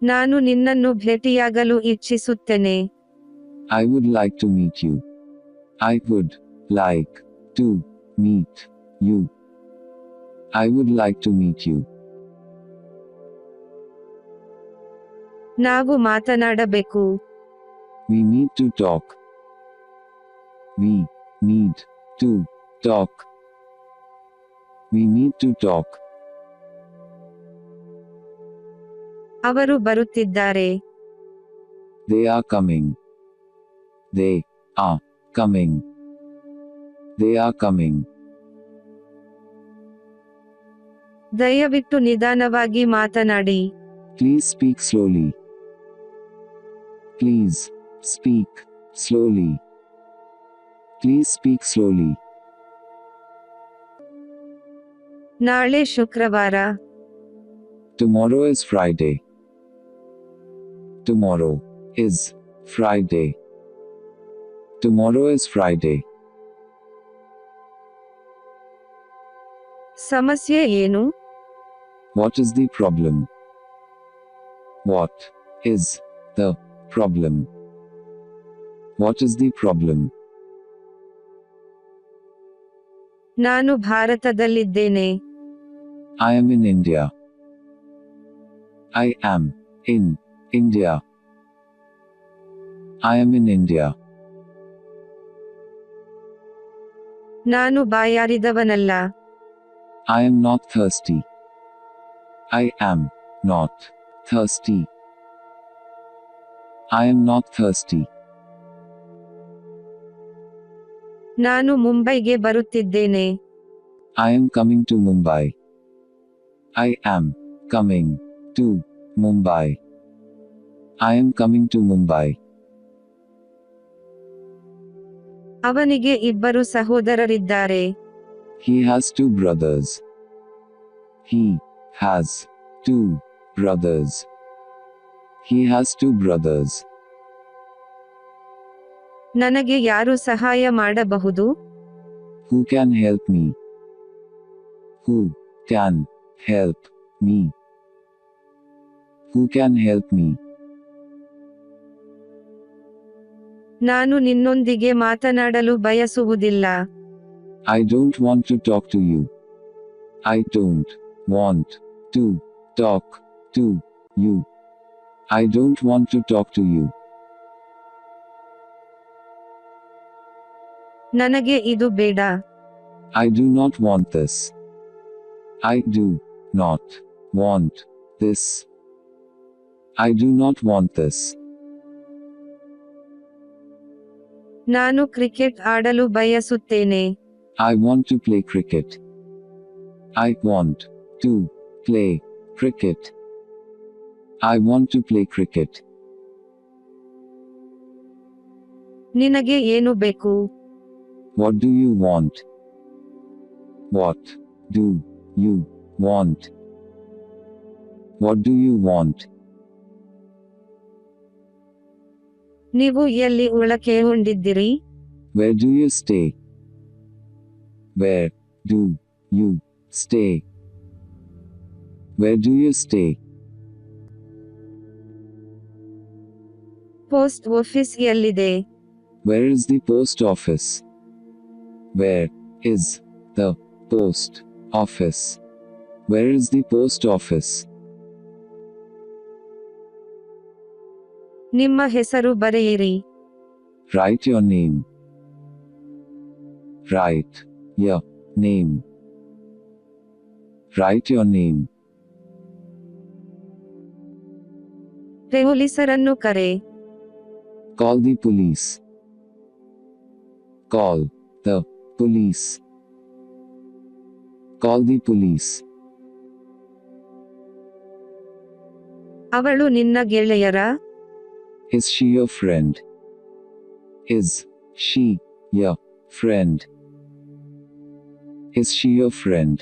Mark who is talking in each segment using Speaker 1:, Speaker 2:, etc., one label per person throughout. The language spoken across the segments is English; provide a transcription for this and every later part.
Speaker 1: ನಾನು ನಿನ್ನನ್ನು ಭೇಟಿಯಾಗಲು ಇಚ್ಛಿಸುತ್ತೇನೆ.
Speaker 2: I would like to meet you. I would like to meet you. I would like to meet you.
Speaker 1: ನಾವು ಮಾತನಾಡಬೇಕು.
Speaker 2: We need to talk. We need to talk. We need to talk.
Speaker 1: ಅವರು ಬರುತ್ತಿದ್ದಾರೆ.
Speaker 2: They are coming. They are coming. They are coming.
Speaker 1: ದಯವಿಟ್ಟು ನಿಧಾನವಾಗಿ ಮಾತನಾಡಿ.
Speaker 2: Please speak slowly. Please speak slowly. Please speak slowly.
Speaker 1: ನಾಳೆ ಶುಕ್ರವಾರ.
Speaker 2: Tomorrow is Friday. Tomorrow is Friday. Tomorrow is Friday.
Speaker 1: ಸಮಸ್ಯೆ ಏನು?
Speaker 2: What is the problem? What is the problem? What is the problem?
Speaker 1: ನಾನು ಭಾರತದಲ್ಲಿದ್ದೇನೆ.
Speaker 2: I am in India. I am in India. I am in India.
Speaker 1: ನಾನು ಬಾಯಾರಿದವನಲ್ಲ.
Speaker 2: I am not thirsty. I am not thirsty. I am not thirsty.
Speaker 1: ನಾನು ಮುಂಬೈಗೆ ಬರುತ್ತಿದ್ದೇನೆ.
Speaker 2: I am coming to Mumbai. I am coming to Mumbai. I am coming to Mumbai.
Speaker 1: ಅವನಿಗೆ ಇಬ್ಬರು ಸಹೋದರರಿದ್ದಾರೆ.
Speaker 2: He has two brothers. He has two brothers. He has two brothers.
Speaker 1: ನನಗೆ ಯಾರು ಸಹಾಯ ಮಾಡಬಹುದು?
Speaker 2: Who can help me? Who can help me? Who can help me?
Speaker 1: ನಾನು ನಿನ್ನೊಂದಿಗೆ ಮಾತನಾಡಲು ಬಯಸುವುದಿಲ್ಲ.
Speaker 2: I don't want to talk to you. I don't want to talk to you. I don't want to talk to you.
Speaker 1: ನನಗೆ ಇದು ಬೇಡ.
Speaker 2: I do not want this. I do not want this. I do not want this.
Speaker 1: ನಾನು cricket ಆಡಲು ಬಯಸುತ್ತೇನೆ.
Speaker 2: I want to play cricket. I want to play cricket. I want to play cricket.
Speaker 1: ನಿನಗೆ ಏನು ಬೇಕು?
Speaker 2: What do you want? What do you want? What do you want?
Speaker 1: ನೀವು ಎಲ್ಲಿ ಉಳಕೆಗೊಂಡಿದ್ದೀರಿ?
Speaker 2: Where do you stay? Where do you stay? Where do you stay?
Speaker 1: Post office ಎಲ್ಲಿದೆ?
Speaker 2: Where is the post office? Where is the post office? Where is the post office?
Speaker 1: ನಿಮ್ಮ ಹೆಸರು ಬರೆಯಿರಿ.
Speaker 2: Write your name. Write your name. Write your name.
Speaker 1: ಪೊಲೀಸರನ್ನು ಕರೆ.
Speaker 2: Call the police. Call the police. Call the police.
Speaker 1: ಅವಳು ನಿನ್ನ ಗೆಳೆಯರ?
Speaker 2: Is she your friend? Is she your friend? Is she your friend?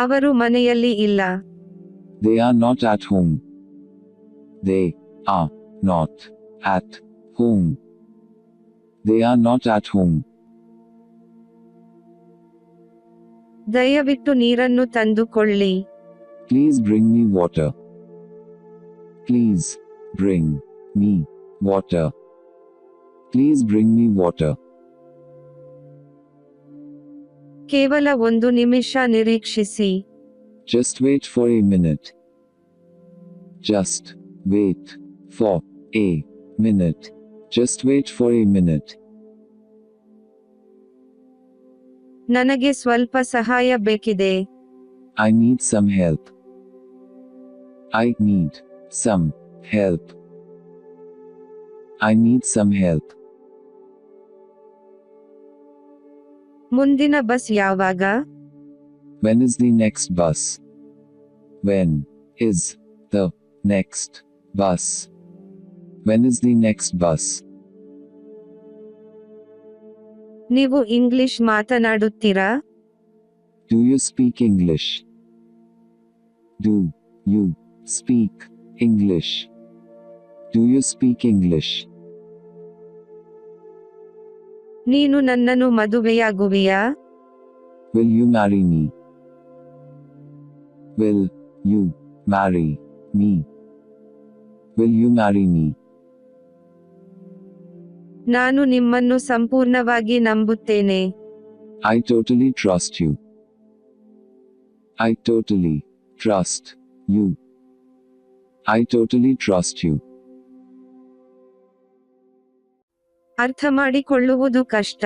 Speaker 1: ಅವರು ಮನೆಯಲ್ಲಿ ಇಲ್ಲ.
Speaker 2: They are not at home. They are not at home. They are not at home.
Speaker 1: ದಯವಿಟ್ಟು ನೀರನ್ನು ತಂದುಕೊಳ್ಳಿ.
Speaker 2: Please bring me water. Please bring me water. Please bring me water.
Speaker 1: ಕೇವಲ ಒಂದು ನಿಮಿಷ ನಿರೀಕ್ಷಿಸಿ.
Speaker 2: Just wait for a minute. Just wait for a minute. Just wait for a minute.
Speaker 1: ನನಗೆ ಸ್ವಲ್ಪ ಸಹಾಯ ಬೇಕಿದೆ.
Speaker 2: I need some help. I need some help. I need some help.
Speaker 1: ಮುಂದಿನ bus ಯಾವಾಗ?
Speaker 2: When is the next bus? When is the next bus? When is the next bus?
Speaker 1: ನೀವು English ಮಾತನಾಡುತ್ತೀರಾ?
Speaker 2: Do you speak English? Do you speak English? Do you speak English?
Speaker 1: ನೀನು ನನ್ನನ್ನು ಮದುವೆಯಾಗುವಿಯಾ?
Speaker 2: Will you marry me? Will you marry me? Will you marry me?
Speaker 1: ನಾನು ನಿಮ್ಮನ್ನು ಸಂಪೂರ್ಣವಾಗಿ ನಂಬುತ್ತೇನೆ.
Speaker 2: I totally trust you. I totally trust you. I totally trust you.
Speaker 1: ಅರ್ಥಮಾಡಿಕೊಳ್ಳುವುದು ಕಷ್ಟ.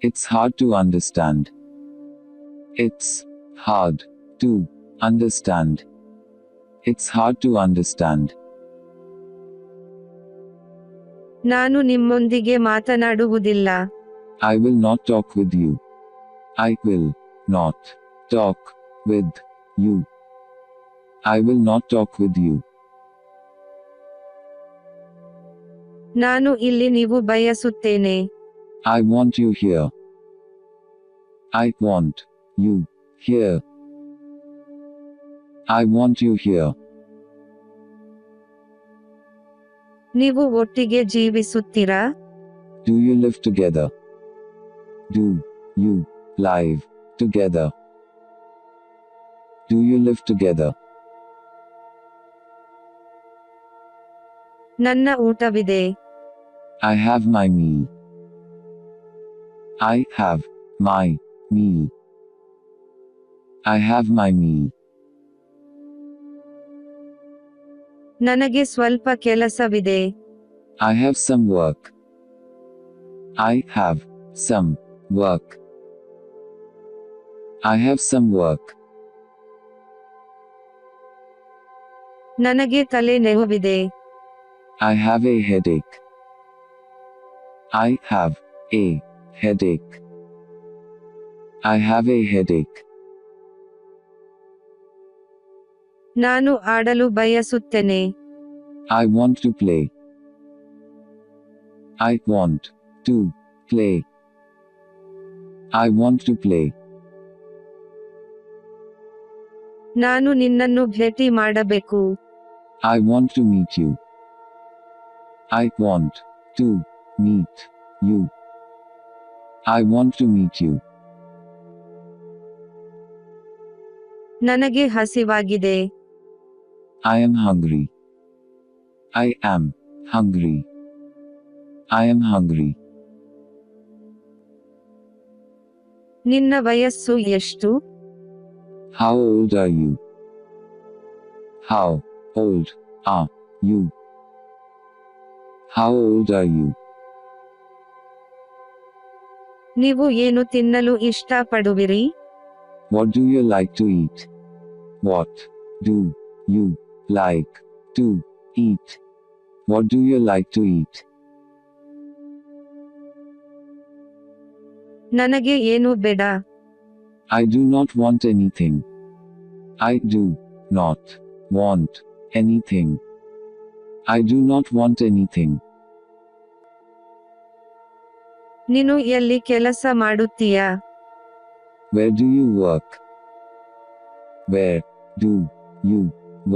Speaker 2: It's hard to understand. It's hard to understand. It's hard to understand.
Speaker 1: ನಾನು ನಿಮ್ಮೊಂದಿಗೆ ಮಾತನಾಡುವುದಿಲ್ಲ.
Speaker 2: I will not talk with you. I will not talk with you. I will not talk with you.
Speaker 1: ನಾನು ಇಲ್ಲಿ ನೀವು ಬಯಸುತ್ತೇನೆ.
Speaker 2: I want you here. I want you here. I want you here.
Speaker 1: ನೀವು ಒಟ್ಟಿಗೆ ಜೀವಿಸುತ್ತೀರಾ?
Speaker 2: Do you live together? Do you live together? Do you live together?
Speaker 1: ನನ್ನ ಊಟವಿದೆ.
Speaker 2: I have my meal. I have my meal. I have my meal.
Speaker 1: ನನಗೆ ಸ್ವಲ್ಪ ಕೆಲಸವಿದೆ.
Speaker 2: I have some work. I have some work. I have some work.
Speaker 1: ನನಗೆ ತಲೆ ನೋವಿದೆ.
Speaker 2: I have a headache. I have a headache. I have a headache.
Speaker 1: ನಾನು ಆಡಲು ಬಯಸುತ್ತೇನೆ.
Speaker 2: I want to play. I want to play. I want to play.
Speaker 1: ನಾನು ನಿನ್ನನ್ನು ಭೇಟಿ ಮಾಡಬೇಕು.
Speaker 2: I want to meet you. I want to meet you. I want to meet you.
Speaker 1: ನನಗೆ ಹಸಿವಾಗಿದೆ.
Speaker 2: I am hungry. I am hungry. I am hungry.
Speaker 1: ನಿನ್ನ ವಯಸ್ಸು ಎಷ್ಟು?
Speaker 2: How old are you? How old are you? How old are you?
Speaker 1: ನೀವು ಏನು ತಿನ್ನಲು ಇಷ್ಟಪಡುವಿರಿ?
Speaker 2: What do you like to eat? What do you like to eat? What do you like to eat?
Speaker 1: ನನಗೆ ಏನು ಬೇಡ.
Speaker 2: I do not want anything. I do not want anything. I do not want anything.
Speaker 1: ನೀನು ಎಲ್ಲಿ ಕೆಲಸ ಮಾಡುತ್ತೀಯಾ?
Speaker 2: Where do you work? Where do you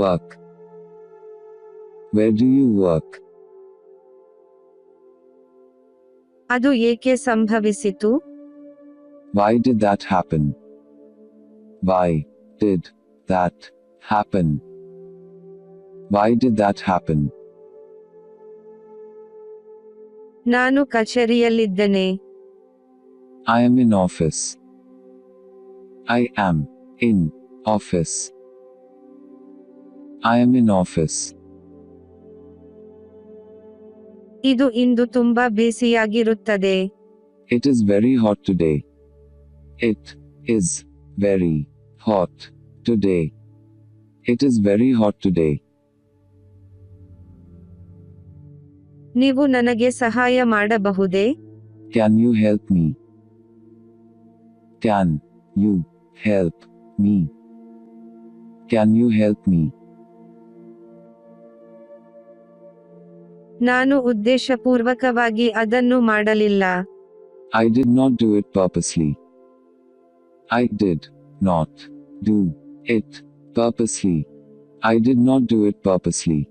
Speaker 2: work? Where do you work?
Speaker 1: ಅದು ಏಕೆ ಸಂಭವಿಸಿತು?
Speaker 2: Why did that happen? Why did that Happen. Why did that happen?
Speaker 1: ನಾನು ಕಚೇರಿಯಲ್ಲಿದ್ದೇನೆ.
Speaker 2: I am in office. I am in office. I am in office.
Speaker 1: ಇದು ಇಂದು ತುಂಬಾ ಬಿಸಿಯಾಗಿರುತ್ತದೆ.
Speaker 2: It is very hot today. It is very hot today. It is very hot today.
Speaker 1: ನೀವು ನನಗೆ ಸಹಾಯ ಮಾಡಬಹುದೇ?
Speaker 2: Can you help me? Can you help me? Can you help me?
Speaker 1: ನಾನು ಉದ್ದೇಶಪೂರ್ವಕವಾಗಿ ಅದನ್ನು ಮಾಡಲಿಲ್ಲ.
Speaker 2: I did not do it purposely. I did not do it purposely. I did not do it purposely.